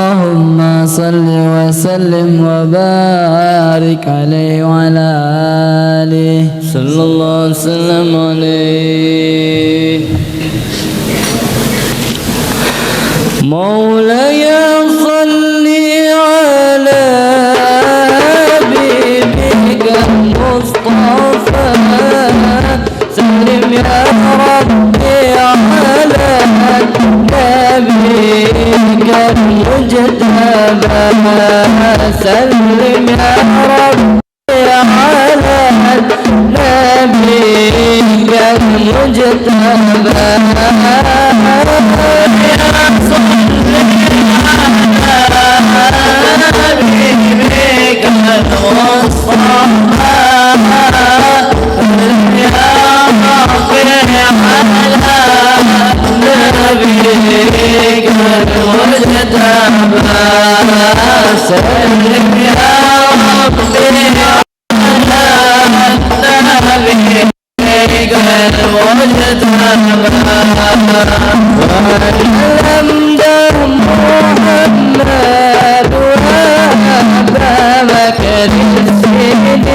اللهم صل وسلم وبارك عليه وعلى آله صلى الله وسلم عليه. مولاي صل على حبيبك المصطفى سلم يا ربي على نبيك المجتبى سلم يا ربي على نبيك المجتبى حبيبك المصطفى يا ربي على نبيك المجتبى سلم يا ربي على نبيك المجتبى محمد وأبا بكر الصديق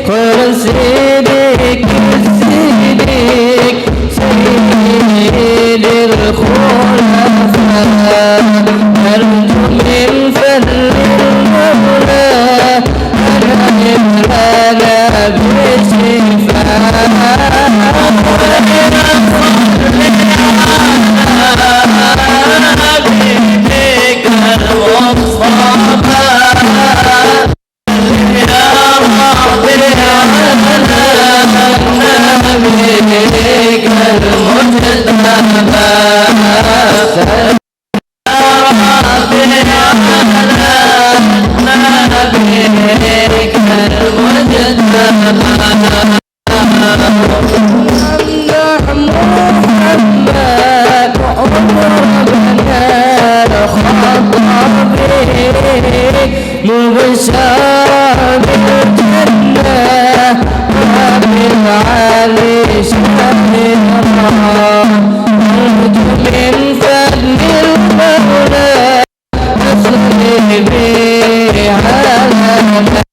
خير الصديق الصديق سيد الخلفاء نرجو من فضل المولى أن يملأنا بالشفاء مبشر بالجنة وبالعلي شهر الله نرجو من فضل المولى أصلي به على حبيبك المصطفى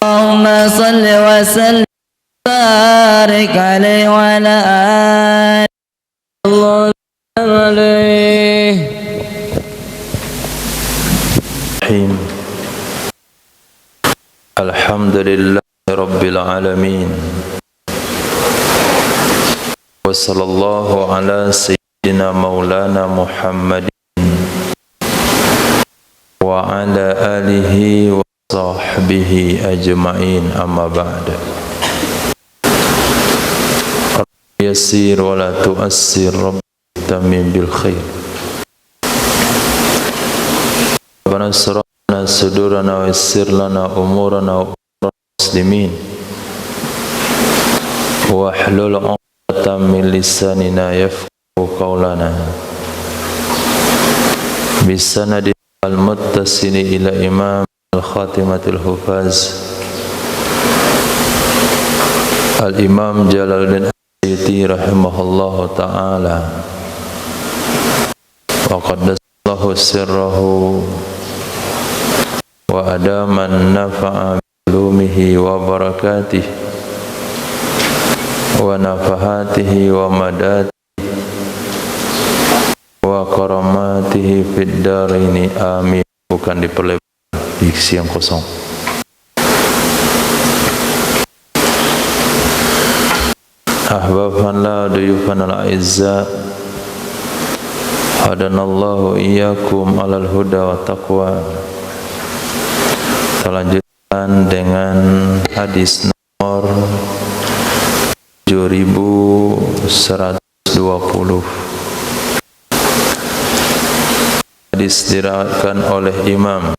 Allahumma salli wa sallim barik alaihi wa ala alihi. Alhamdulillahi rabbil alamin. Wa sallallahu ala sayyidina maulana Muhammadin wa ala alihi wa sahbihi ajma'in, amma ba'da. Yassir wa la tu'assir, Rabbi tamim bil khair. Rabbana asra'na sudurana wa yassir lana umurana wa umura muslimin wa hlul 'uqdatam min lisanina yafqahu qawlana bisanadi al-muttasili ila imam al-khatimatil hufaz al-imam Jalaluddin Asyuti rahimahullahu ta'ala wa qaddasallahu sirrahu wa adaman nafa'a bilumihi wa barakatihi wa nafahatihi wa madatihi wa karamatihi fid daraini amin. Bukan diperlebar diksi yang kosong. Ahbabana la duyufana al-a'izza hadanallahu iyyakum alal huda wa taqwa. Kita lanjutkan dengan hadis nomor 7120. Hadis diriwayatkan oleh Imam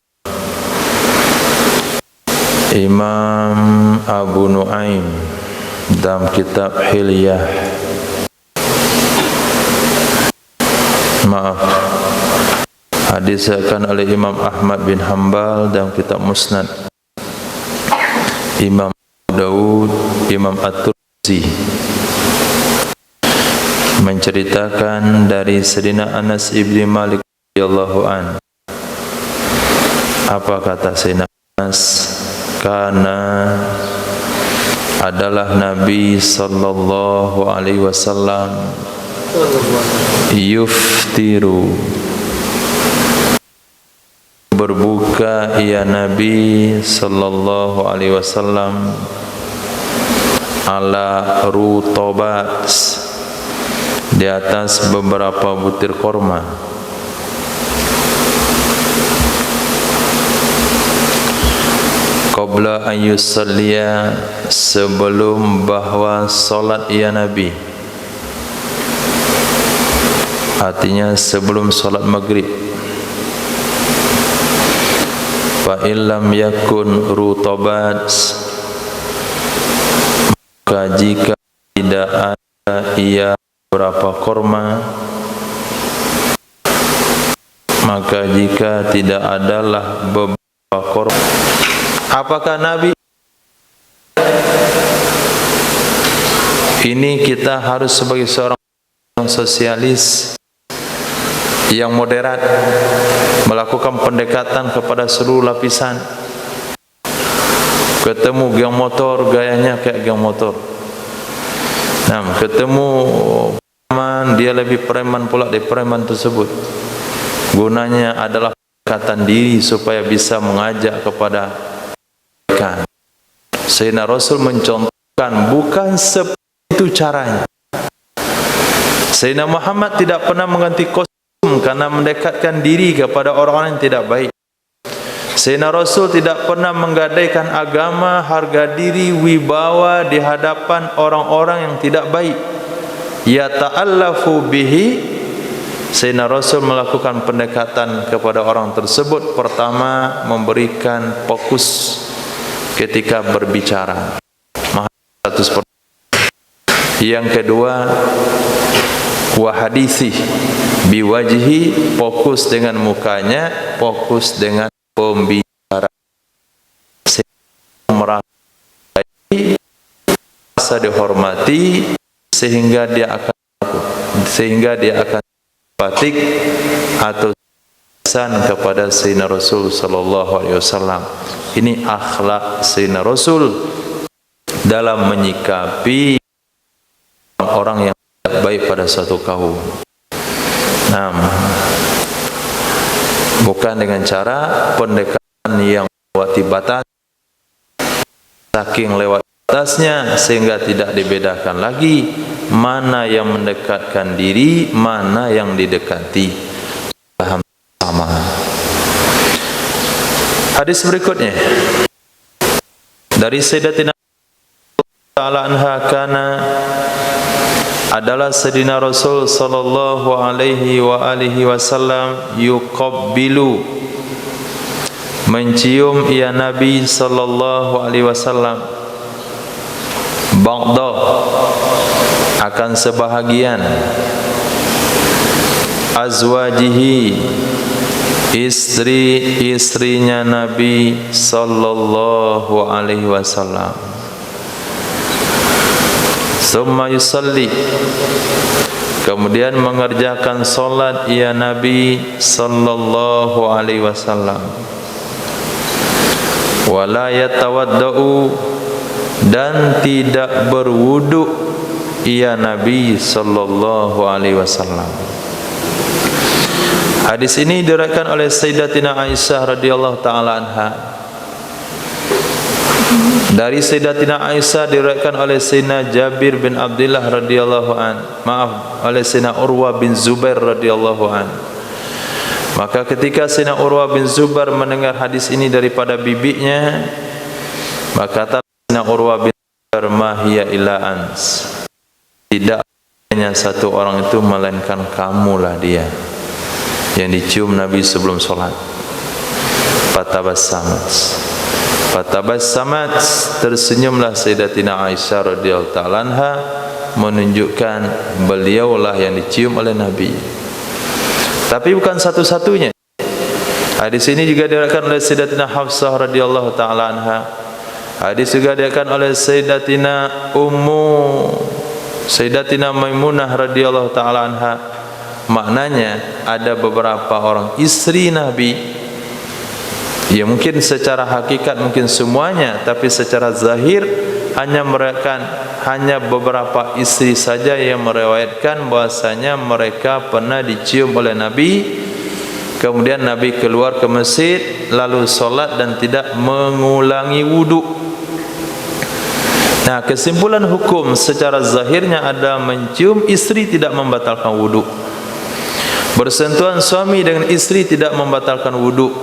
Abu Nuaim dalam kitab Hilyah. Hadis diriwayatkan oleh Imam Ahmad bin Hanbal dalam kitab Musnad, Imam Daud, Imam At-Tirmizi menceritakan dari Sayyidina Anas ibn Malik radhiyallahu an. Apa kata Sayyidina Anas? Karena adalah Nabi sallallahu alaihi wasallam yuftiru, berbuka ia Nabi sallallahu alaihi wasallam ala rutobat, di atas beberapa butir korma. Qabla an yusalliya, sebelum bahwa salat ia Nabi, artinya sebelum salat maghrib. Fa illam yakun rutabat, maka jika tidak ada ia beberapa korma, maka jika tidak adalah beberapa korma, apakah Nabi ini? Kita harus sebagai seorang sosialis yang moderat melakukan pendekatan kepada seluruh lapisan. Ketemu geng motor, gayanya kayak geng motor. Nah, ketemu preman, dia lebih preman pula dari preman tersebut. Gunanya adalah pendekatan diri supaya bisa mengajak kepada kebaikan. Sayyidina Rasul mencontohkan bukan seperti itu caranya. Sayyidina Muhammad tidak pernah mengganti kostum karena mendekatkan diri kepada orang-orang yang tidak baik. Sayyidina Rasul tidak pernah menggadaikan agama, harga diri, wibawa di hadapan orang-orang yang tidak baik. Ya ta'allafu bihi Sayyidina Rasul melakukan pendekatan kepada orang tersebut. Pertama, memberikan fokus ketika berbicara, 100%. Yang kedua, wahadisi biwajhi, fokus dengan mukanya, fokus dengan pembicaraan, merasa dihormati sehingga dia akan batik atau ihsan kepada Sayyidina Rasul sallallahu alaihi wasallam. Ini akhlak Sayyidina Rasul dalam menyikapi orang yang tidak baik pada suatu kaum. Nah, bukan dengan cara pendekatan yang lewati batas, saking lewat batasnya sehingga tidak dibedakan lagi mana yang mendekatkan diri, mana yang didekati. Paham sama. Hadis berikutnya dari Sayyidatina ta'ala anha, kana adalah Sayyidina Rasul sallallahu alaihi wa alihi wasallam yuqabbilu, mencium ia Nabi sallallahu alaihi wasallam, ba'da, akan sebahagian, azwajihi, istri-istrinya Nabi sallallahu alaihi wasallam. Summa yusalli, kemudian mengerjakan solat ia Nabi sallallahu alaihi wasallam. Wala yatawaddau, dan tidak berwudu ia Nabi sallallahu alaihi wasallam. Hadis ini diriwayatkan oleh Sayyidatina Aisyah radhiyallahu taala anha. Dari Sayyidatina Aisyah diriwayatkan oleh Sayyidina Jabir bin Abdullah radhiyallahu oleh Sayyidina Urwah bin Zubair radhiyallahu an. Maka ketika Sayyidina Urwah bin Zubair mendengar hadis ini daripada bibinya, maka kata Sayyidina Urwah bin Zubair, ma hiya illa ans, tidak hanya satu orang itu melainkan kamulah dia yang dicium Nabi sebelum solat. Fatabassamat, tersenyumlah Sayyidatina Aisyah radhiyallahu ta'ala anha, menunjukkan beliaulah yang dicium oleh Nabi. Tapi bukan satu-satunya. Hadis ini juga diriwayatkan oleh Sayyidatina Hafsah radhiyallahu ta'ala anha. Hadis juga diriwayatkan oleh Sayyidatina Maimunah radhiyallahu ta'ala anha. Maknanya ada beberapa orang istri Nabi, ya mungkin secara hakikat mungkin semuanya, tapi secara zahir hanya beberapa istri saja yang meriwayatkan bahasanya mereka pernah dicium oleh Nabi. Kemudian Nabi keluar ke masjid lalu solat dan tidak mengulangi wudu. Nah, kesimpulan hukum secara zahirnya ada mencium istri tidak membatalkan wudu. Bersentuhan suami dengan istri tidak membatalkan wudu.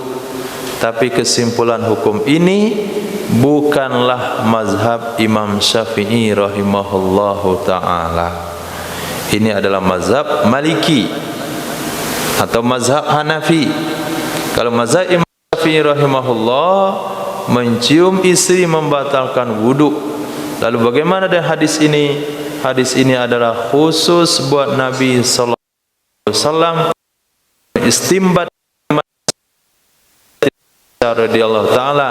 Tapi kesimpulan hukum ini bukanlah mazhab Imam Syafi'i rahimahullahu ta'ala. Ini adalah mazhab Maliki atau mazhab Hanafi. Kalau mazhab Imam Syafi'i rahimahullah, mencium istri membatalkan wudu. Lalu bagaimana dengan hadis ini? Hadis ini adalah khusus buat Nabi sallallahu alaihi wasallam, istimbat radhiyallahu taala,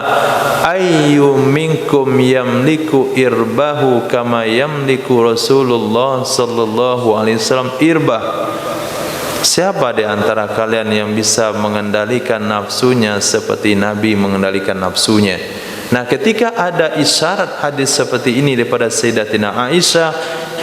ayyu minkum yamliku irbahu kama yamliku Rasulullah sallallahu alaihi wasallam irbah. Siapa di antara kalian yang bisa mengendalikan nafsunya seperti Nabi mengendalikan nafsunya? Nah, ketika ada isyarat hadis seperti ini daripada Sayyidatina Aisyah,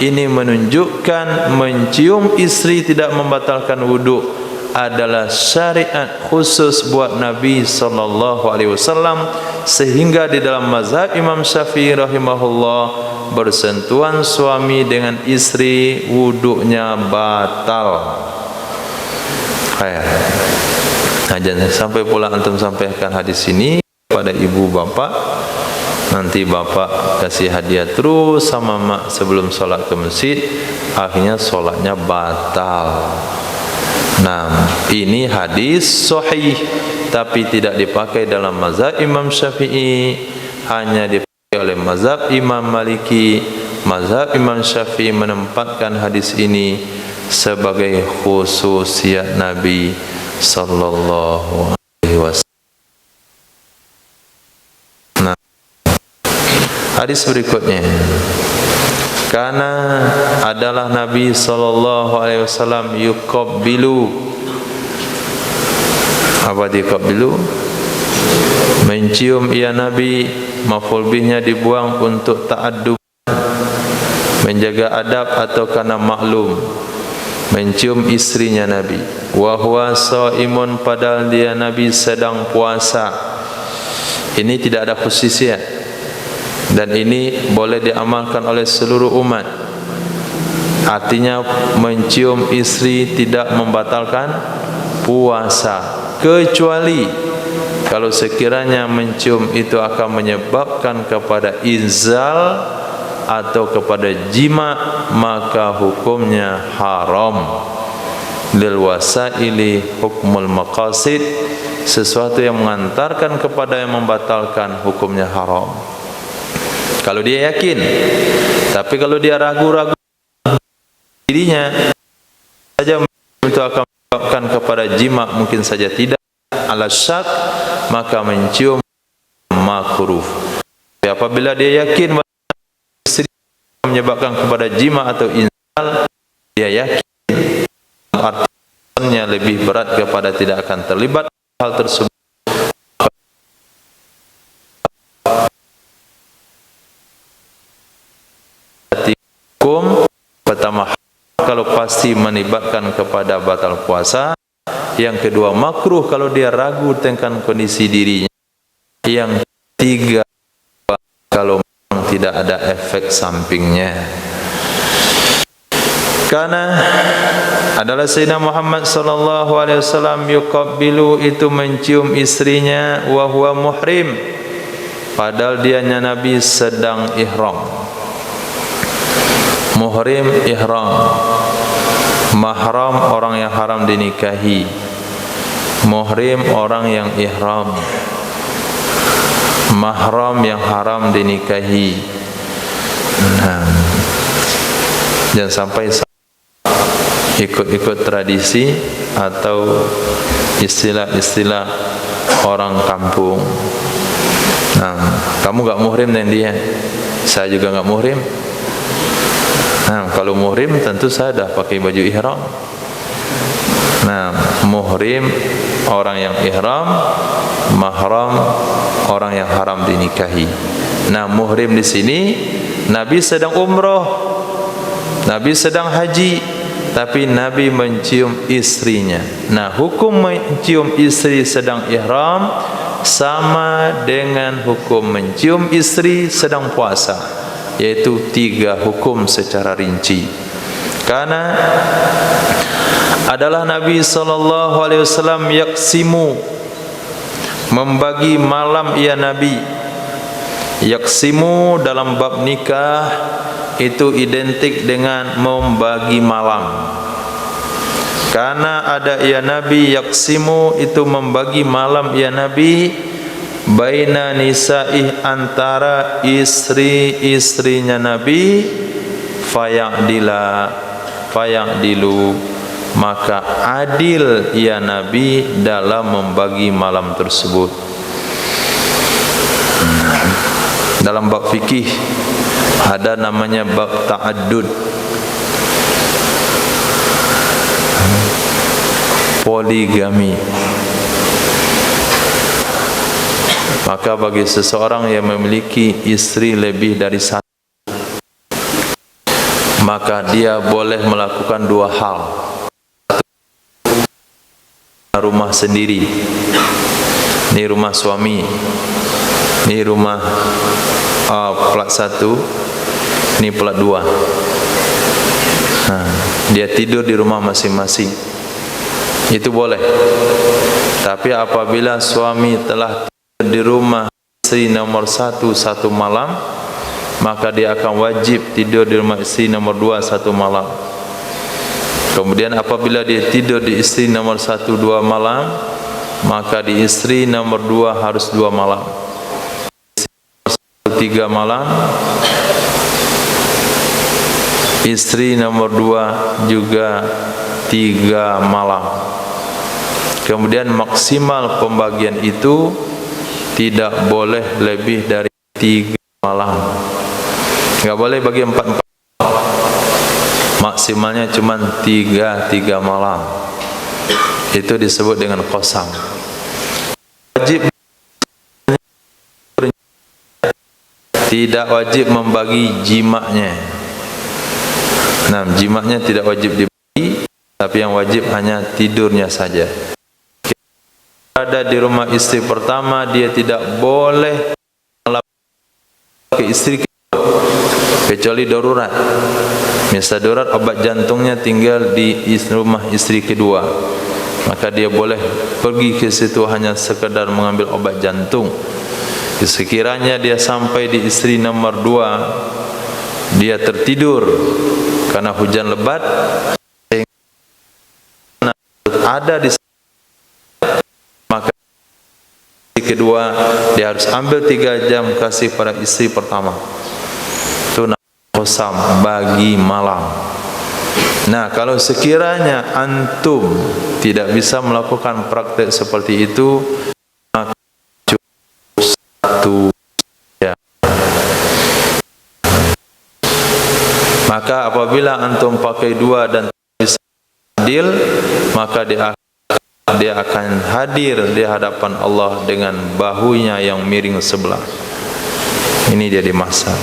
ini menunjukkan mencium istri tidak membatalkan wudu adalah syariat khusus buat Nabi sallallahu alaihi wasallam, sehingga di dalam mazhab Imam Syafi'i rahimahullah, bersentuhan suami dengan istri wudunya batal. Nah, jangan sampai pula antum sampaikan hadis ini pada ibu bapak, nanti bapak kasih hadiah terus sama mak sebelum sholat ke masjid, akhirnya sholatnya batal. Nah, ini hadis sahih tapi tidak dipakai dalam mazhab Imam Syafi'i, hanya dipakai oleh mazhab Imam Maliki. Mazhab Imam Syafi'i menempatkan hadis ini sebagai khususiat Nabi sallallahu alaihi wasallam. Nah, hadis berikutnya, karena adalah Nabi sallallahu alaihi wasallam yuqabbilu. Apa diqabbilu? Mencium ia Nabi, maf'ul bihnya dibuang untuk ta'addub, menjaga adab atau karena maklum. Mencium istrinya Nabi, wa huwa shaimun, padahal dia Nabi sedang puasa. Ini tidak ada khususiyat, dan ini boleh diamalkan oleh seluruh umat. Artinya mencium istri tidak membatalkan puasa, kecuali kalau sekiranya mencium itu akan menyebabkan kepada inzal atau kepada jima, maka hukumnya haram. Lil wasaili hukmul maqasid, sesuatu yang mengantarkan kepada yang membatalkan hukumnya haram. Kalau dia yakin, tapi kalau dia ragu-ragu dirinya saja itu akan menyebabkan kepada jima, mungkin saja tidak, ala syak, maka mencium makruh. Apabila dia yakin istri menyebabkan kepada jima atau inzal, dia yakin artinya lebih berat kepada tidak akan terlibat hal tersebut. Hukum pertama, kalau pasti melibatkan kepada batal puasa. Yang kedua, makruh kalau dia ragu tentang kondisi dirinya. Yang ketiga, kalau memang tidak ada efek sampingnya. Karena adalah Sayyidina Muhammad sallallahu alaihi wasallam yuqabbilu, itu mencium istrinya, wa huwa muhrim, padahal dianya Nabi sedang ihram. Muhrim, ihram. Mahram, orang yang haram dinikahi. Muhrim, orang yang ihram. Mahram, yang haram dinikahi. Nah, jangan sampai ikut-ikut tradisi atau istilah-istilah orang kampung. Nah, kamu gak muhrim dengan dia, saya juga gak muhrim. Nah, kalau muhrim tentu saya dah pakai baju ihram. Nah, muhrim orang yang ihram, mahram orang yang haram dinikahi. Nah, muhrim di sini Nabi sedang umroh, Nabi sedang haji, tapi Nabi mencium istrinya. Nah, hukum mencium istri sedang ihram sama dengan hukum mencium istri sedang puasa, yaitu 3 hukum secara rinci. Karena adalah Nabi sallallahu alaihi wasallam yaksimu, membagi malam ia Nabi. Yaksimu dalam bab nikah itu identik dengan membagi malam. Karena ada ia Nabi yaksimu, itu membagi malam ia Nabi, baina nisa'ih, antara istri-istrinya Nabi, faya'dilu, maka adil ia Nabi dalam membagi malam tersebut. Dalam bab fikih ada namanya bab ta'addud, poligami. Maka bagi seseorang yang memiliki istri lebih dari satu, maka dia boleh melakukan 2 hal. Rumah sendiri, ini rumah suami, ini rumah plat 1, ini plat 2. Nah, dia tidur di rumah masing-masing, itu boleh. Tapi apabila suami telah di rumah istri nomor 1 satu malam, maka dia akan wajib tidur di rumah istri nomor 2 satu malam. Kemudian apabila dia tidur di istri nomor 1 2 malam, maka di istri nomor 2 harus 2 malam. 3 malam, istri nomor 2 juga 3 malam. Kemudian maksimal pembagian itu tidak boleh lebih dari 3 malam. Enggak boleh bagi 4. Maksimalnya cuma 3 malam. Itu disebut dengan qasam. Wajib, tidak wajib membagi jimaknya. Nah, jimaknya tidak wajib dibagi, tapi yang wajib hanya tidurnya saja. Ada di rumah istri pertama, dia tidak boleh ke istri kedua kecuali darurat. Misal darurat obat jantungnya tinggal di rumah istri kedua, maka dia boleh pergi ke situ hanya sekedar mengambil obat jantung. Sekiranya dia sampai di istri nomor 2, dia tertidur karena hujan lebat, ada di maka istri kedua dia harus ambil 3 jam kasih pada istri pertama. Itu qasam, bagi malam. Nah, kalau sekiranya antum tidak bisa melakukan praktek seperti itu, maka cukup 1 jam. Maka apabila antum pakai 2 dan bisa adil, maka dia akan hadir di hadapan Allah dengan bahunya yang miring sebelah. Ini dia di mahsyar.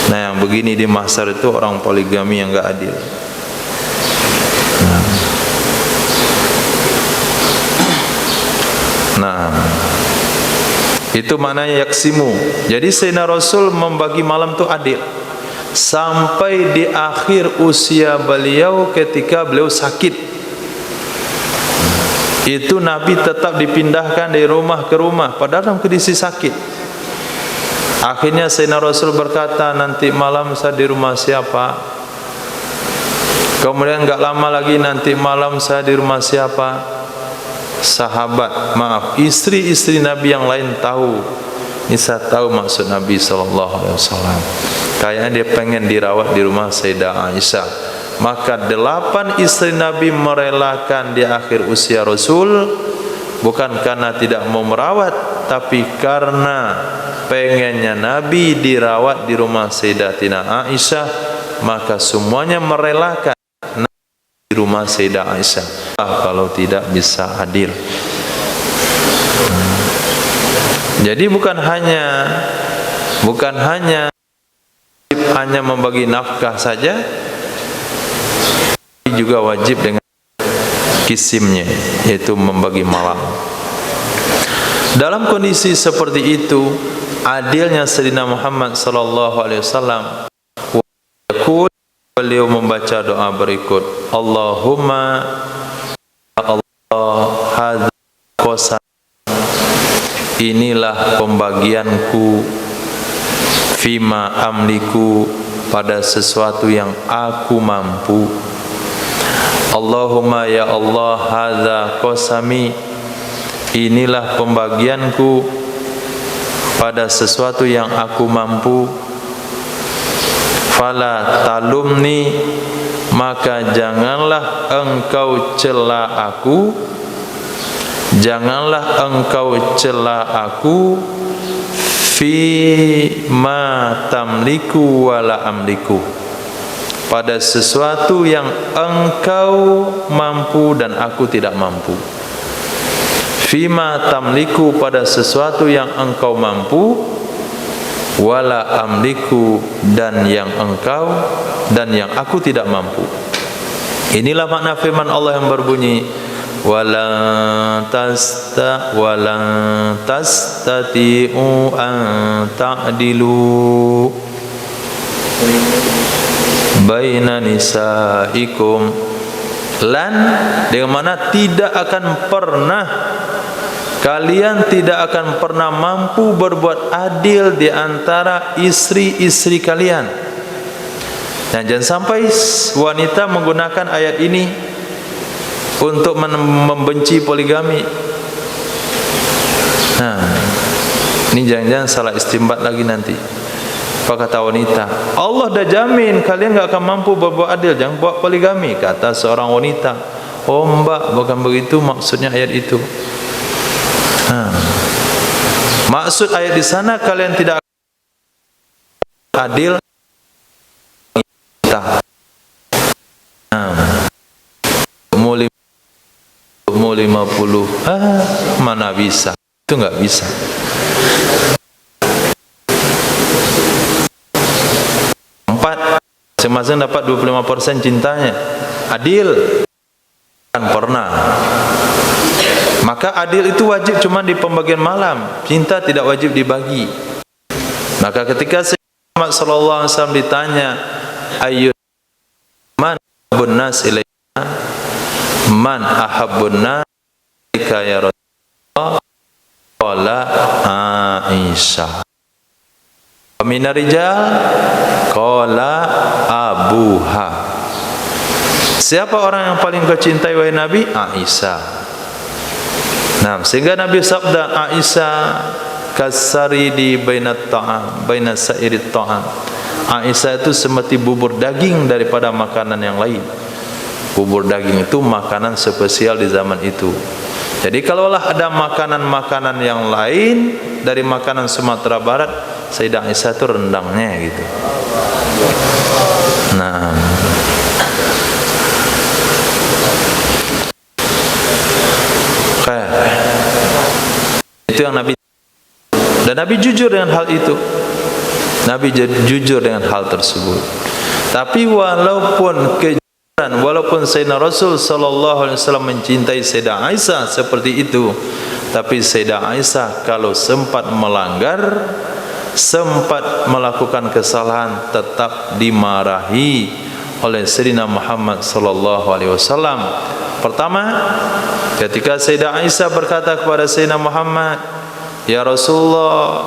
Nah, yang begini di mahsyar itu orang poligami yang enggak adil. Nah, itu maknanya yaksimu. Jadi Sayyidina Rasul membagi malam itu adil sampai di akhir usia beliau ketika beliau sakit. Itu Nabi tetap dipindahkan dari rumah ke rumah padahal dalam kondisi sakit. Akhirnya Sayyidina Rasul berkata, nanti malam saya di rumah siapa? Kemudian enggak lama lagi, nanti malam saya di rumah siapa? Sahabat, maaf, istri-istri Nabi yang lain tahu. Ini saya tahu maksud Nabi SAW. Kayaknya dia pengen dirawat di rumah Sayyidah Aisyah. Maka 8 istri Nabi merelakan di akhir usia Rasul, bukan karena tidak mau merawat, tapi karena pengennya Nabi dirawat di rumah Sayyidatina Aisyah. Maka semuanya merelakan di rumah Sayyidah Aisyah. Kalau tidak bisa adil. Jadi bukan hanya membagi nafkah saja, juga wajib dengan kisimnya, yaitu membagi malam. Dalam kondisi seperti itu, adilnya Sayyidina Muhammad sallallahu alaihi wasallam, beliau membaca doa berikut, Allahumma ya Allah, hadza qasam, inilah pembagianku, fima amliku, pada sesuatu yang aku mampu. Allahumma ya Allah, hadza qasami, inilah pembagianku pada sesuatu yang aku mampu. Fala talumni, maka janganlah engkau cela aku, janganlah engkau cela aku, fi ma tamliku wala amliku, pada sesuatu yang engkau mampu dan aku tidak mampu. Fima tamliku, pada sesuatu yang engkau mampu, wala amliku, dan yang aku tidak mampu. Inilah makna firman Allah yang berbunyi, wala tastati'u an ta'dilu baina nisaikum, lan dengan mana tidak akan pernah, kalian tidak akan pernah mampu berbuat adil di antara istri-istri kalian. Nah, jangan sampai wanita menggunakan ayat ini untuk membenci poligami. Nah, ini jangan-jangan salah istinbat lagi nanti. Apa kata wanita? Allah dah jamin kalian enggak akan mampu berbuat adil, jangan buat poligami, kata seorang wanita. Oh mbak, bukan begitu maksudnya ayat itu. Maksud ayat di sana kalian tidak adil. Umur 50, mana bisa? Itu enggak bisa. Masing-masing dapat 25% cintanya. Adil kan pernah. Maka adil itu wajib cuma di pembagian malam. Cinta tidak wajib dibagi. Maka ketika Muhammad sallallahu alaihi wasallam ditanya, ayyun man ahabbun nas ilaika, man ahabbun nas ilaika ya Rasulullah, qala Aisyah. Minar rijal qala abuha. Siapa orang yang paling kau cintai wahai Nabi? Aisyah. Nah, sehingga Nabi sabda, Aisyah kasaridi bainat ta'am, bainas sairit ta'am. Aisyah itu seperti bubur daging daripada makanan yang lain. Bubur daging itu makanan spesial di zaman itu. Jadi kalaulah ada makanan-makanan yang lain dari makanan Sumatera Barat, Sayyidah Aisyah itu rendangnya gitu. Nah, itu yang Nabi, dan Nabi jujur dengan hal itu. Nabi jujur dengan hal tersebut. Tapi walaupun walaupun Sayyidina Rasul sallallahu alaihi wasallam mencintai Sayyidah Aisyah seperti itu, tapi Sayyidah Aisyah kalau sempat melanggar, sempat melakukan kesalahan, tetap dimarahi oleh Sayyidina Muhammad sallallahu alaihi wasallam. Pertama, ketika Sayyidah Aisyah berkata kepada Sayyidina Muhammad, "Ya Rasulullah,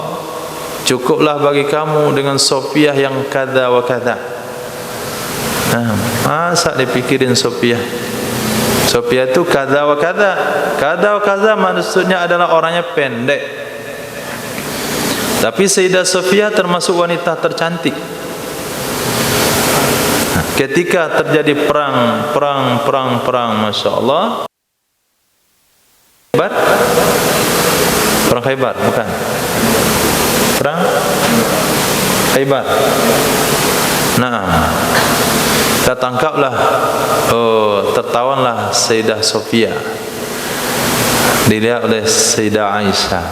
cukuplah bagi kamu dengan Sofiah yang kada wa kada." Nah, masa dipikirin Sofiah? Sofiah itu kada wa kada. Kada wa kada maksudnya adalah orangnya pendek. Tapi Sayyidah Sofiah termasuk wanita tercantik. Nah, ketika terjadi perang, Masya Allah. Perang Khaybar, bukan? Perang Khaybar. Nah, tertangkaplah, tertawanlah Sayyidah Sofiah. Dilihat oleh Sayyidah Aisyah,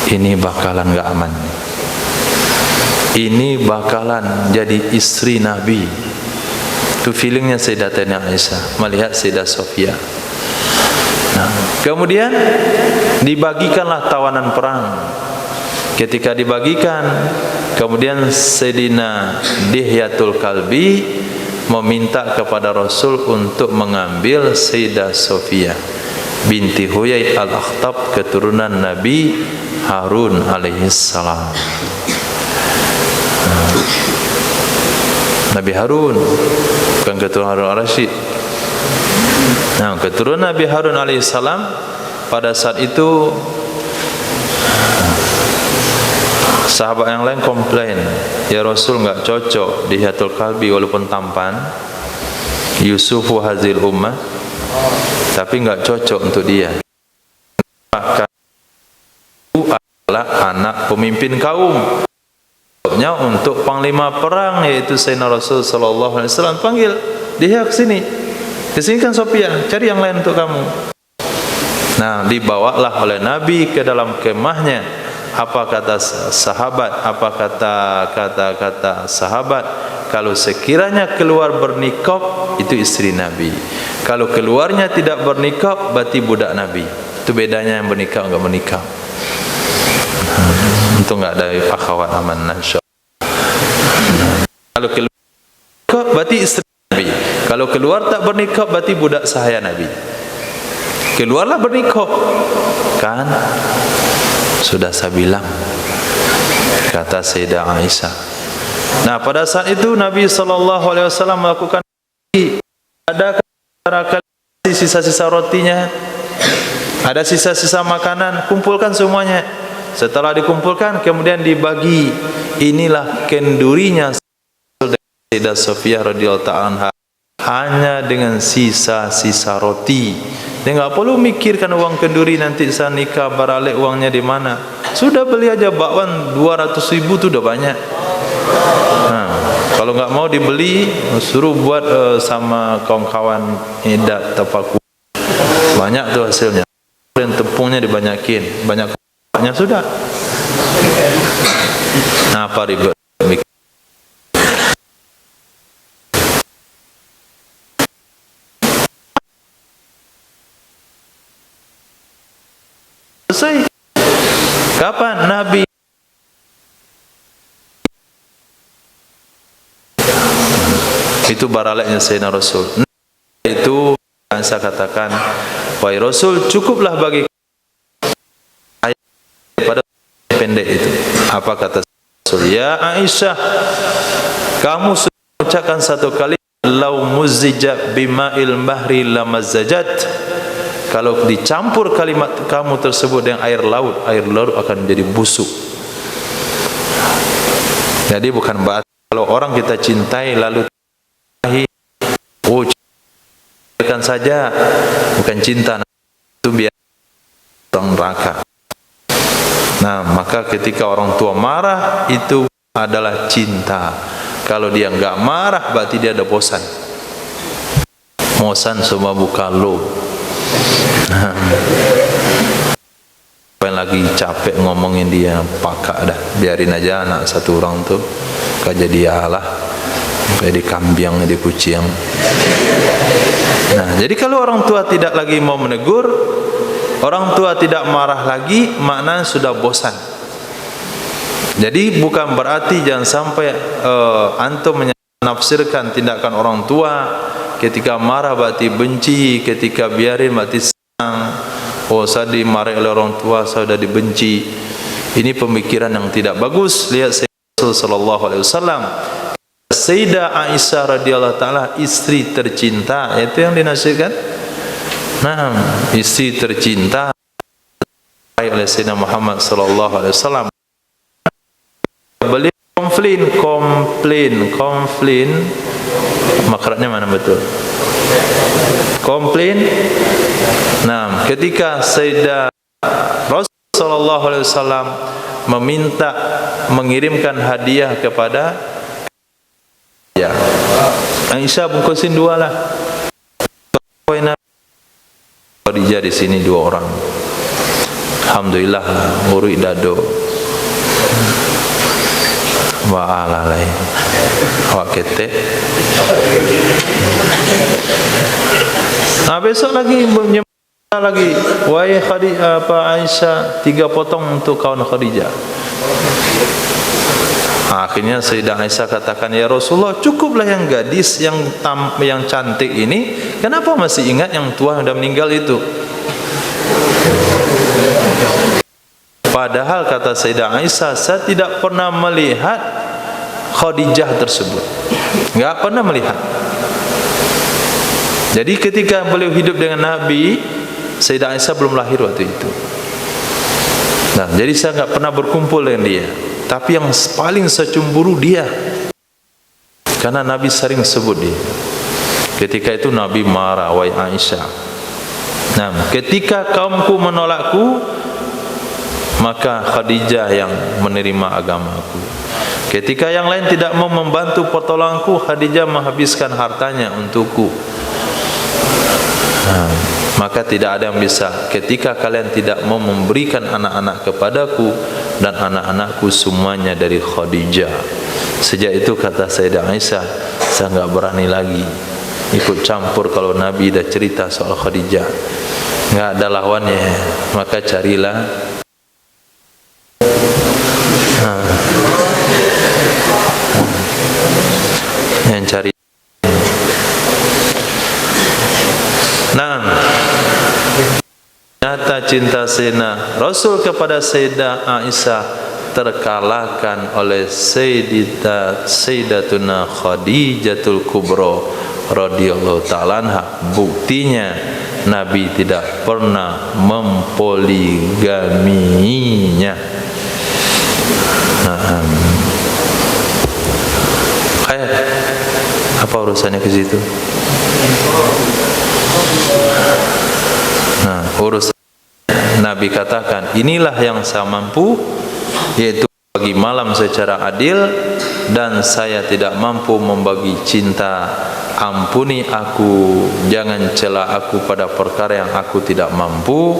ini bakalan gak aman. Ini bakalan jadi istri Nabi. Itu feelingnya Sayyidatina Aisyah melihat Sayyidah Sofiah. Nah, kemudian dibagikanlah tawanan perang. Ketika dibagikan, kemudian Sayyidina Dihyatul Kalbi meminta kepada Rasul untuk mengambil Sayyidah Sofiah binti Huyai al-Akhtab, keturunan Nabi Harun alaihissalam. Nabi Harun, bukan keturunan Harun al-Rashid. Nah, keturunan Nabi Harun alaihissalam. Pada saat itu sahabat yang lain komplain, ya Rasul, enggak cocok Dihyatul Kalbi walaupun tampan, Yusufu hazil ummah, tapi enggak cocok untuk dia. Maka itu adalah anak pemimpin kaum. Untuk panglima perang yaitu Sayyidina Rasul sallallahu alaihi wasallam panggil dia ke sini. Ke sini kan Sofiah, cari yang lain untuk kamu. Nah, dibawalah oleh Nabi ke dalam kemahnya. Apa kata sahabat? Apa kata sahabat? Kalau sekiranya keluar bernikah, itu istri Nabi. Kalau keluarnya tidak bernikah, berarti budak Nabi. Itu bedanya yang bernikah enggak menikah. Untuk enggak ada akhwat aman insyaallah. Kalau keluar berarti istri Nabi. Kalau keluar tak bernikah berarti budak sahaya Nabi. Keluarlah bernikah. Kan sudah saya bilang, kata Sayyidah Aisyah, Nah, pada saat itu Nabi SAW melakukan ada sisa-sisa rotinya, ada sisa-sisa makanan, kumpulkan semuanya. Setelah dikumpulkan kemudian dibagi. Inilah kendurinya Sayyidah Sofiyah radhiyallahu ta'ala anha, hanya dengan sisa-sisa roti. Dia enggak perlu mikirkan uang kenduri nanti saya nikah baralik uangnya di mana. Sudah beli aja bakwan 200.000 itu udah banyak. Nah, kalau enggak mau dibeli, suruh buat sama kawan-kawan edat tapaku. Banyak tuh hasilnya. Dan tepungnya dibanyakin, banyaknya sudah. Nah, apa ribet? Selesai. Kapan Nabi itu baraleknya Sayyidina Rasul? Itu yang saya katakan, wahai Rasul, cukuplah bagi pada pendek itu. Apa kata Rasul? Ya Aisyah, kamu sudah ucapkan satu kali, lau muzija bima'il bahri lamazajat. Kalau dicampur kalimat kamu tersebut dengan air laut akan menjadi busuk. Jadi bukan berarti kalau orang kita cintai lalu cintakan saja, bukan cinta, itu biar orang neraka. Nah, maka ketika orang tua marah itu adalah cinta. Kalau dia enggak marah berarti dia ada bosan. Bosan semua buka lo. Apa yang lagi capek ngomongin dia, pakak dah, biarin aja anak satu orang tu kaja dia lah, kayak di kambing di kucing. Nah, jadi kalau orang tua tidak lagi mau menegur, orang tua tidak marah lagi, maknanya sudah bosan. Jadi bukan berarti jangan sampai antum menafsirkan tindakan orang tua ketika marah berarti benci, ketika biarin berarti senang. Oh, saya dimarahi oleh orang tua, saya sudah dibenci. Ini pemikiran yang tidak bagus. Lihat Rasul sallallahu alaihi wasallam, Sayyidah Aisyah radhiyallahu taala, istri tercinta, itu yang dinasihatkan. Nah, istri tercinta oleh Sayyidina Muhammad sallallahu alaihi wasallam. Beliau komplain, makhrajnya mana betul? Komplain. Nah, ketika Sayyidah Rasulullah sallallahu alaihi wasallam meminta mengirimkan hadiah kepada ya Aisyah, bungkusin 2 lah. Khadijah di sini 2 orang. Alhamdulillah urui dado. Wa'ala lain. Awak ketek. Nah, besok lagi lagi, wahai Khadijah, apa Aisyah, 3 potong untuk kawan Khadijah. Akhirnya Sayyidah Aisyah katakan, ya Rasulullah, cukuplah yang gadis yang cantik ini, kenapa masih ingat yang tua yang sudah meninggal itu? Padahal kata Sayyidah Aisyah, saya tidak pernah melihat Khadijah tersebut, enggak pernah melihat. Jadi ketika beliau hidup dengan Nabi, Sayyidah Aisyah belum lahir waktu itu. Nah, jadi saya enggak pernah berkumpul dengan dia. Tapi yang paling saya cemburu dia, karena Nabi sering sebut dia. Ketika itu Nabi marah, wahai Aisyah. Nah, ketika kaumku menolakku, maka Khadijah yang menerima agamaku. Ketika yang lain tidak mau membantu pertolonganku, Khadijah menghabiskan hartanya untukku. Nah, maka tidak ada yang bisa. Ketika kalian tidak mau memberikan anak-anak kepadaku, dan anak-anakku semuanya dari Khadijah. Sejak itu kata Sayyidah Aisyah, saya enggak berani lagi ikut campur kalau Nabi dah cerita soal Khadijah. Enggak ada lawannya, maka carilah yang cari. Nah, nyata cinta Sayyidina Rasul kepada Sayyidah Aisyah terkalahkan oleh Sayyidatuna Khadijatul Kubra radhiyallahu ta'ala anha. Buktinya Nabi tidak pernah mempoligaminya. Kayak apa urusannya ke situ? Nah, urusan Nabi katakan, inilah yang saya mampu, yaitu bagi malam secara adil, dan saya tidak mampu membagi cinta. Ampuni aku, jangan cela aku pada perkara yang aku tidak mampu,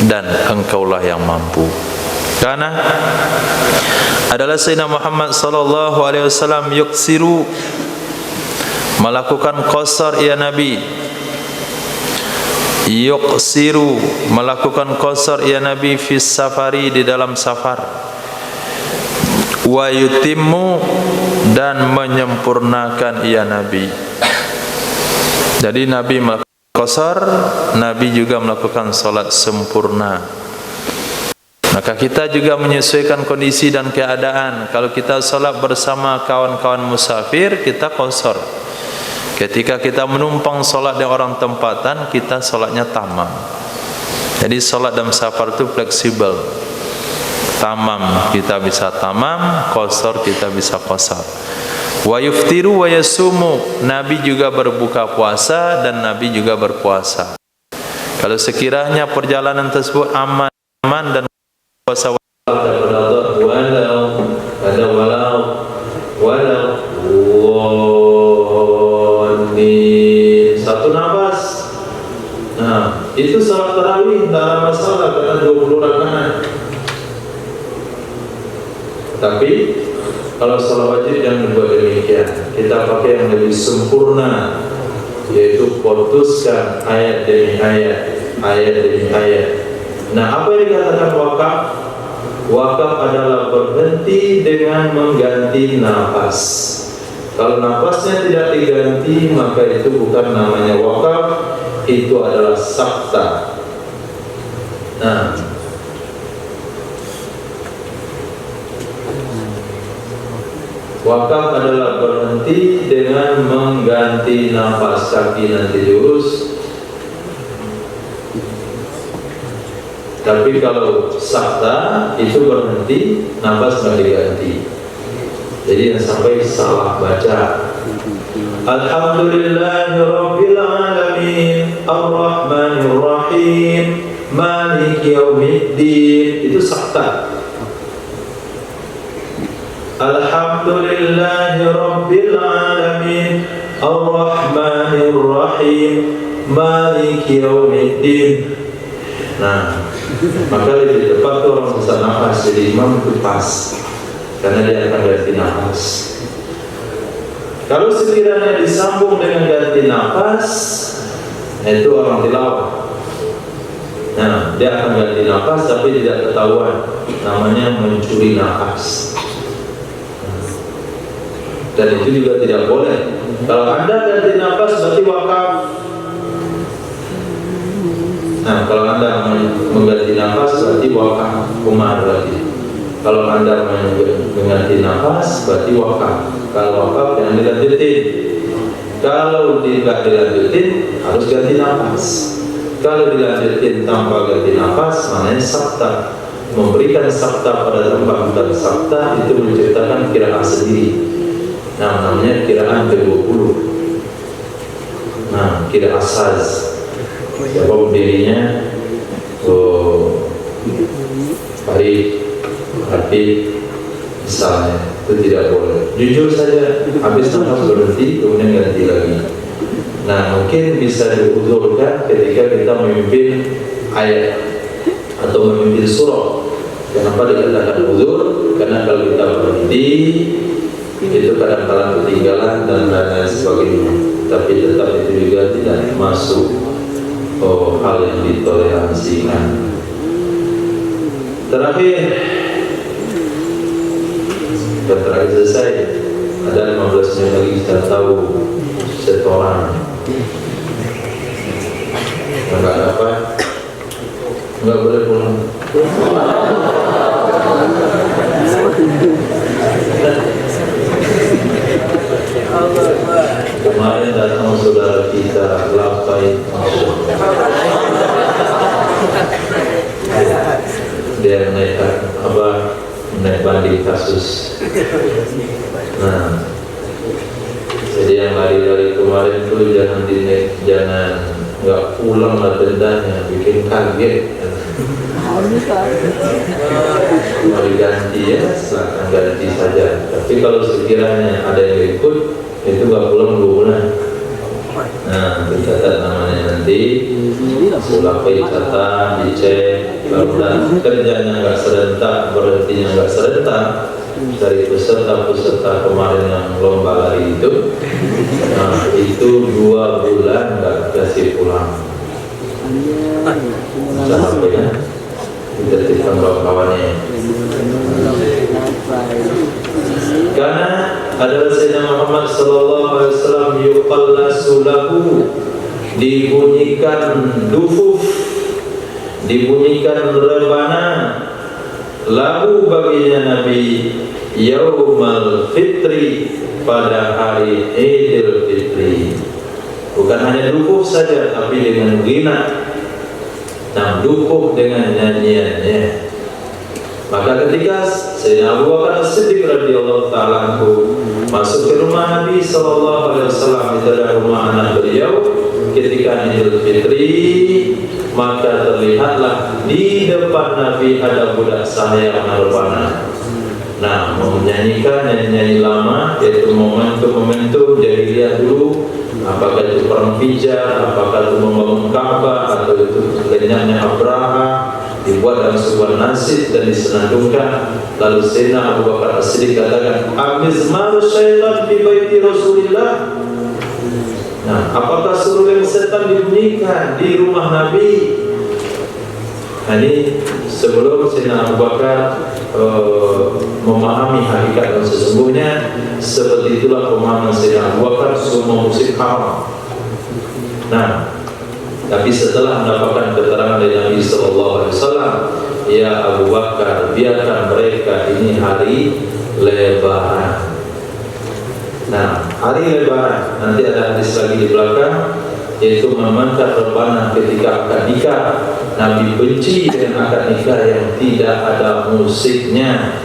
dan engkaulah yang mampu. Karena adalah Sayyidina Muhammad sallallahu alaihi wasallam yuksiru, melakukan qasar ya Nabi, yuksiru, melakukan qasar ya Nabi fis safari, di dalam safar, wa yutimmu, dan menyempurnakan ya Nabi. Jadi Nabi melakukan qasar, Nabi juga melakukan salat sempurna. Maka kita juga menyesuaikan kondisi dan keadaan. Kalau kita salat bersama kawan-kawan musafir, kita qasar. Ketika kita menumpang salat di orang tempatan, kita salatnya tamam. Jadi salat dalam safar itu fleksibel. Tamam kita bisa tamam, qasar kita bisa qasar. Wa yuftiru wa yasumu, Nabi juga berbuka puasa dan Nabi juga berpuasa. Kalau sekiranya perjalanan tersebut aman dan puasa satu nafas. Nah, itu salat tarawih tidak ada masalah karena 20 rakaat. Tapi kalau salat wajib jangan buat demikian. Kita pakai yang lebih sempurna, yaitu putuskan ayat demi ayat, ayat demi ayat. Nah, apa yang dikatakan wakaf? Wakaf adalah berhenti dengan mengganti nafas. Kalau nafasnya tidak diganti, maka itu bukan namanya wakaf, itu adalah sakta. Nah, wakaf adalah berhenti dengan mengganti nafas. Kaki nanti lurus. Tapi kalau sakta itu berhenti, nafas nggak diganti. Jadi yang sampai salah baca. Alhamdulillahirabbil alamin, arrahmanir rahim, maliki yaumiddin, itu sakta. Alhamdulillahirabbil alamin, arrahmanir rahim, maliki yaumiddin. Nah, maka lebih tepat itu orang bisa nafas, jadi imam itu pas, karena dia akan ganti nafas. Kalau sekiranya disambung dengan ganti nafas, itu orang tilawah. Nah, dia akan ganti nafas tapi tidak ketahuan, namanya mencuri nafas. Dan itu juga tidak boleh. Kalau Anda ganti nafas berarti wakaf. Nah, kalau Anda mengganti nafas berarti wakaf, kumar berarti. Kalau Anda mengganti nafas berarti wakaf. Kalau wakaf jangan dilanjutin. Kalau tidak dilanjutin harus ganti nafas. Kalau dilanjutin tanpa ganti nafas namanya sakta. Memberikan sakta pada tempat bukan sakta itu menciptakan kiraan sendiri. Nah, namanya kiraan ke-20. Nah, kiraan asaz. Siapa pendirinya? Farid, Habib, misalnya, itu tidak boleh. Jujur saja, habis nafas berhenti, kemudian ganti lagi. Nah, mungkin bisa diuzurkan ketika kita memimpin ayat atau memimpin surah. Kenapa dikatakan uzur? Karena kalau kita berhenti, itu kadang-kadang ketinggalan dan lain sebagainya. Tapi tetap itu juga tidak masuk hal yang ditoleransikan. Terakhir selesai. Ada 15 menit lagi kita tahu setoran. Enggak ada apa? Enggak boleh pulang. dia naik banding kasus. Nah, jadi yang lari-lari kemarin itu jangan nggak pulang lah dendanya, bikin kaget. Mau diganti ya, silakan ganti saja. Tapi kalau sekiranya ada yang ikut, itu nggak pulang 2 bulan. Nah, dicatat namanya nanti, sulapnya dicatat, dicek. Kalau kerjanya nggak serentak, berhentinya nggak serentak, dari peserta kemarin yang lomba lari itu, nah itu 2 bulan nggak kasih pulang. Sampai ya, ditertibkan kawan-kawannya. Karena adalah Sayyidina Muhammad sallallahu alaihi wasallam yuqallasu lahu, dibunyikan dufuf, dibunyikan rebana lahu baginya Nabi Yaumal Fitri, pada hari Idul Fitri. Bukan hanya dufuf saja, tapi dengan ghina. Nah, dufuf dengan nyanyiannya. Maka ketika Sayyidina Abu Bakar As-Siddiq radhiyallahu ta'ala anhu masuk ke rumah Nabi sallallahu alaihi wasallam, itu adalah rumah anak beliau, ketika Idul Fitri, maka terlihatlah di depan Nabi ada budak sahaya Arbana. Nah, menyanyikan nyanyi lama, yaitu momentum jahiliyah dulu, apakah itu perang Fijar, apakah itu membangun Ka'bah, atau itu lenyapnya Abraha, dibuat dalam sebuah nasib dan disenandungkan. Lalu Sayyidina Abu Bakar As-Siddiq katakan, "Amizmaru syaitan fi baiti Rasulillah." Nah, apakah seruling setan dibunyikan di rumah Nabi? Nah, ini sebelum Sayyidina Abu Bakar memahami hakikat yang sesungguhnya. Seperti itulah pemahaman Sayyidina Abu Bakar, semua musik haram. Nah, tapi setelah mendapatkan keterangan dari Nabi sallallahu alaihi wasallam, ya Abu Bakar, biarkan mereka, ini hari Lebaran. Nah, hari Lebaran, nanti ada hadis lagi di belakang, yaitu memangkat rebana ketika akad nikah. Nabi benci dengan akad nikah yang tidak ada musiknya.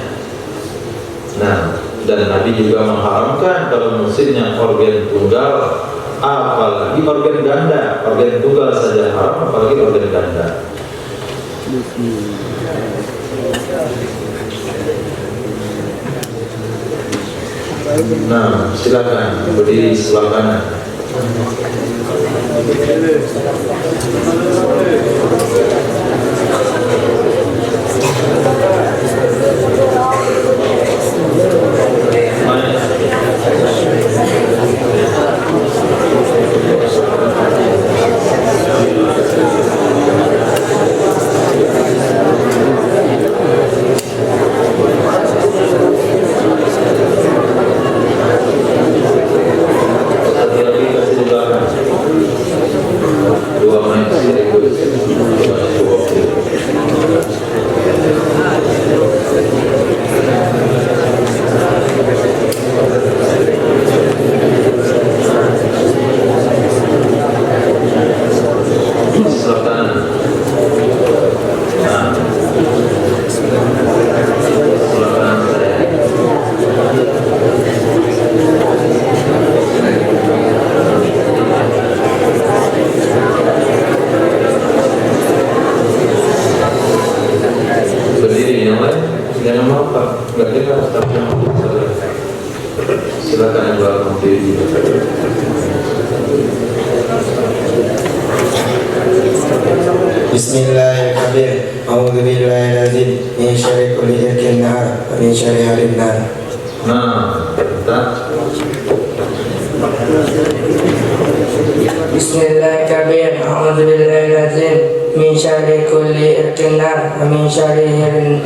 Nah, dan Nabi juga mengharamkan kalau musiknya organ tunggal, apalagi organ ganda. Organ tunggal saja haram, apalagi organ ganda. Nah, silakan berdiri sebelah kanan. Silakan Ibu berdiri. Bismillahirrahmanirrahim. A'udzubillahiminazim min syarri kulli yakin nar wa min syarri harin nar. Nah, kita Bismillahirrahmanirrahim. A'udzubillahiminazim min syarri kulli yakin nar wa min syarri harin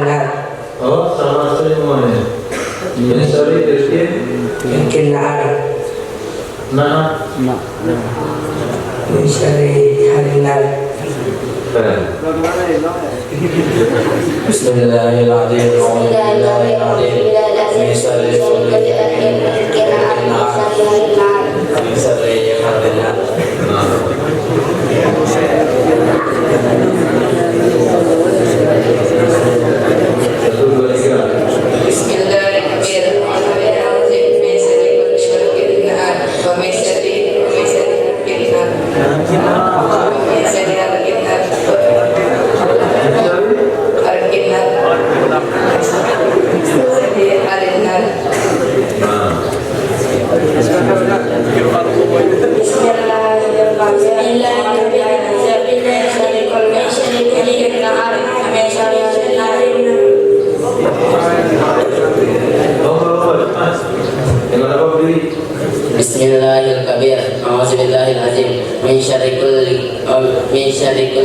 nar. oh sama semuanya. Ini sorry Yakin nar. Nah, Min syarri harin nar. Bismillahirrahmanirrahim. Min syarri kulli yakin nar wa min syarri harin nar.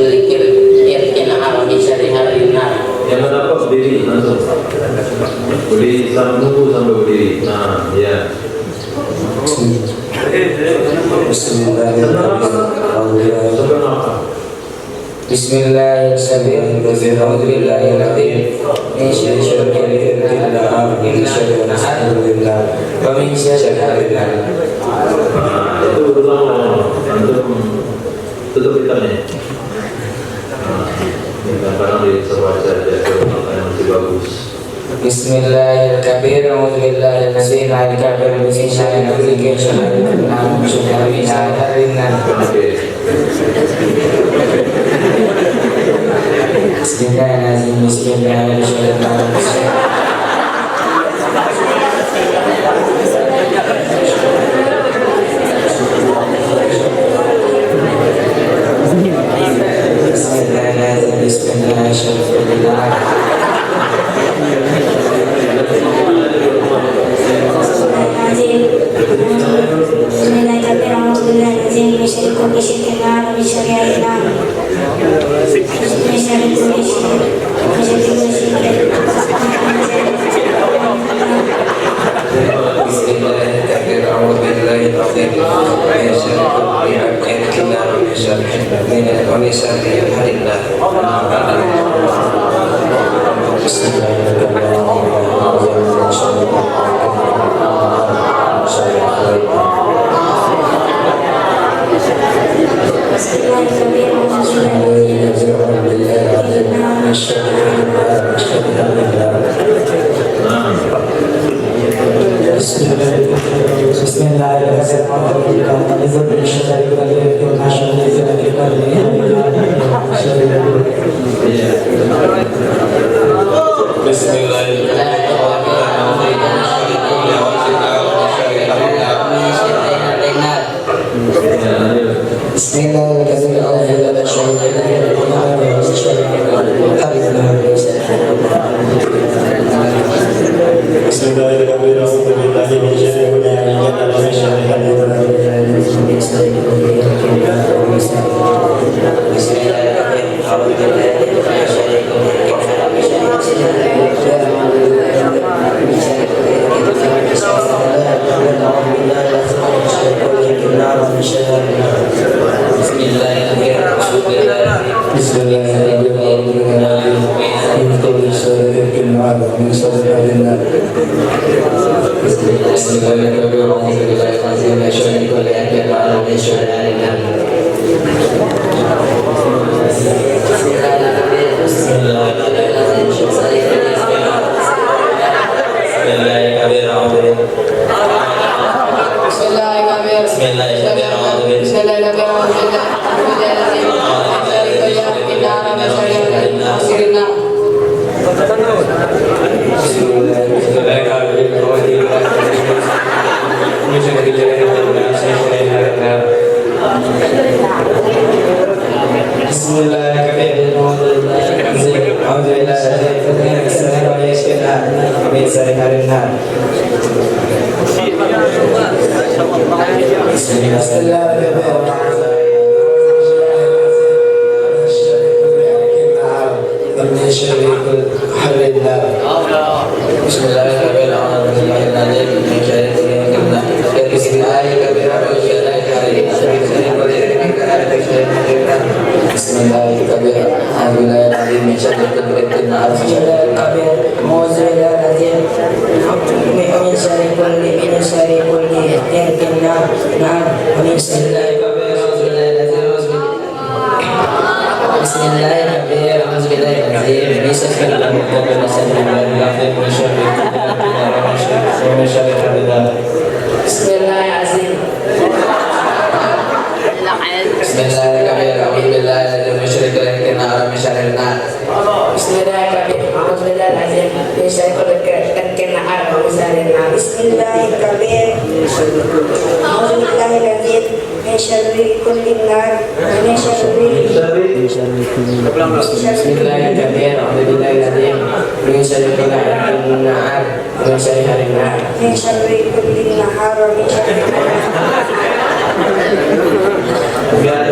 kulli irtina'a wa min syarri harin nar. Yang mendapat berdiri langsung. Berdiri sambil berdiri. Nah, ya. Bismillahirrahmanirrahim. A'udzubillahi min syarri wa min syarri harin. Itu ulang antum tutup hitamnya. Kadang-kadang disebaca aja yang masih bagus. Bismillahirrahmanirrahim. A'udzubillahi min syarri harin. Biar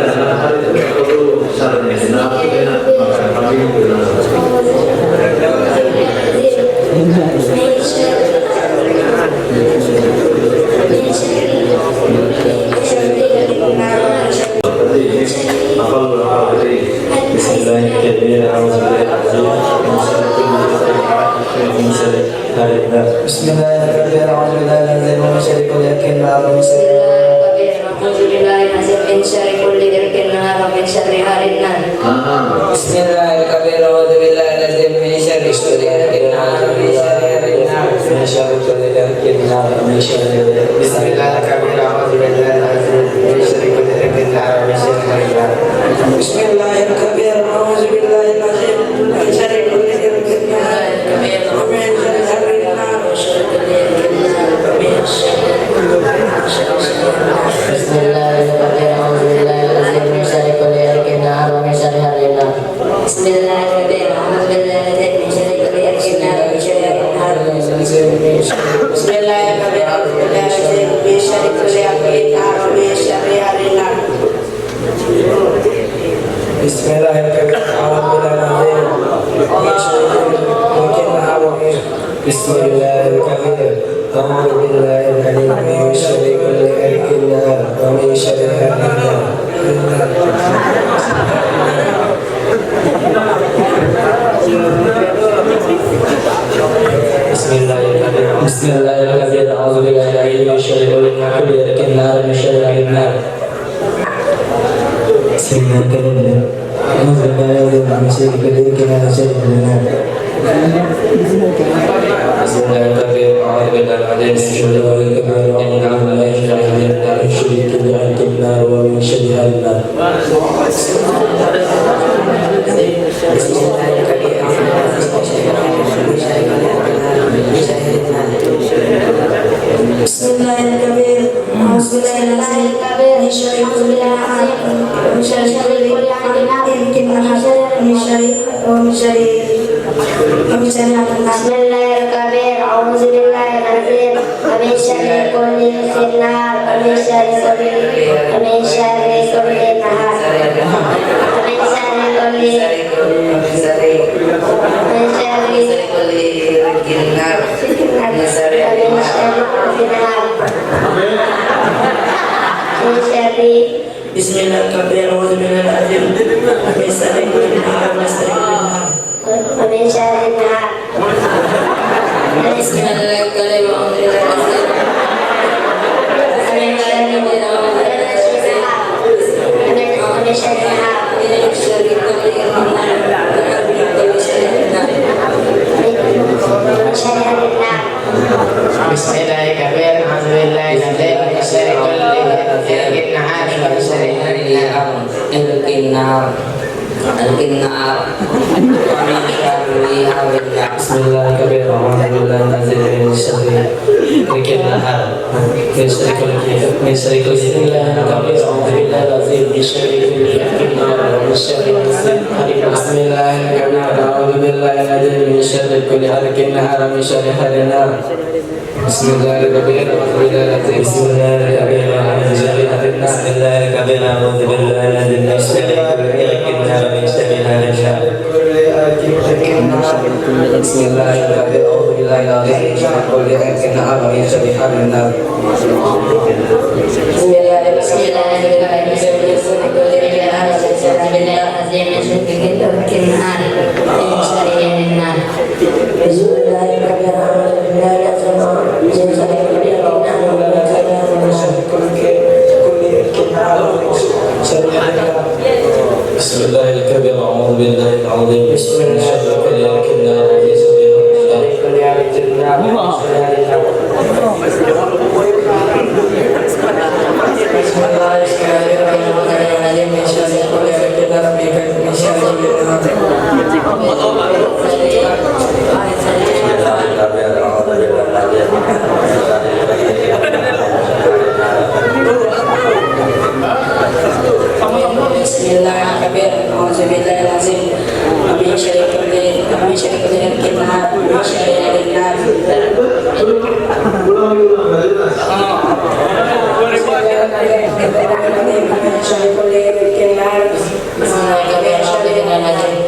Bismillahirrahmanirrahim.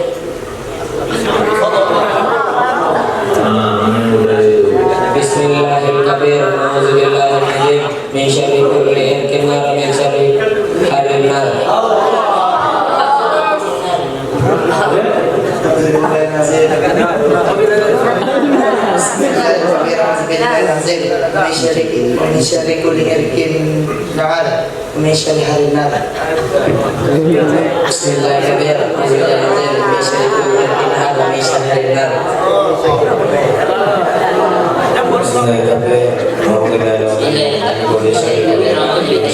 A'udzubillahi min syarri kulli irkin nar min syarri harin nar. من شر كل إرك نعال ومن شر حر النار. بسم الله الكبير من شر كل إرك نعال ومن شر حر النار. بسم الله الكبير أعوذ بالله من كل شر من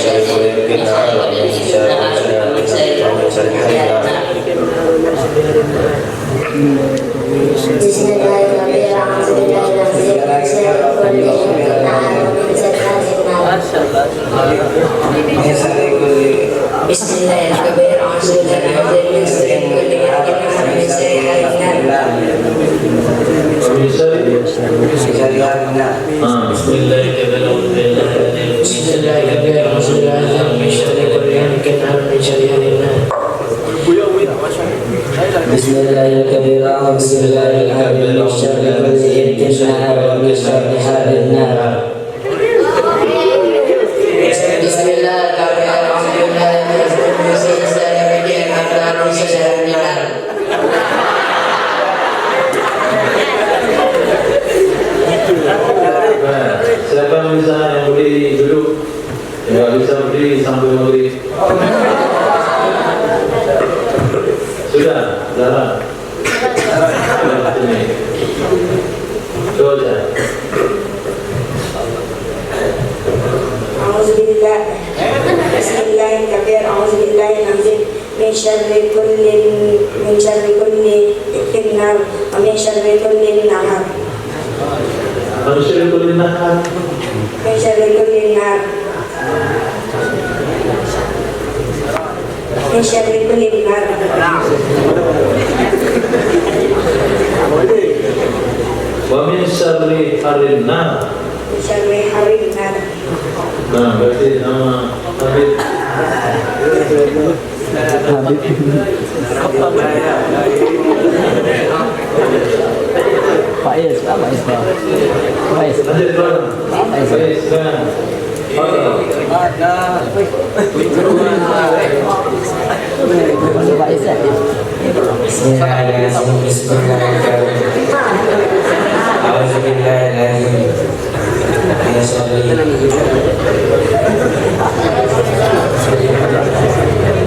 شر كل إرك نعال ومن شر حر النار. Siapa yang bisa yang berdiri dulu? Yang bisa berdiri sambil berdiri. Sudah, jarang. Sini. Coba. Bismillahirrahmanirrahim. A'udzubillahi min syarri kulli fitnah wa min syarri kulli nahar. Min syarri kulli nahar. Min syarri kulli nahar. Min syarri kulli nahar. Wa min syarri harin nar. Min syarri harin nar. Nah, berarti nama Habib. Faiz, apa itu? Faiz. Lanjut dulu. Faiz, silakan.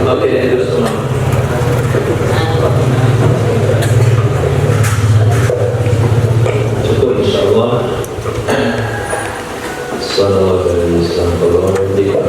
Oke, terus semua. Cukup insyaallah. Sallallahu alaihi wasallam. Alhamdulillah.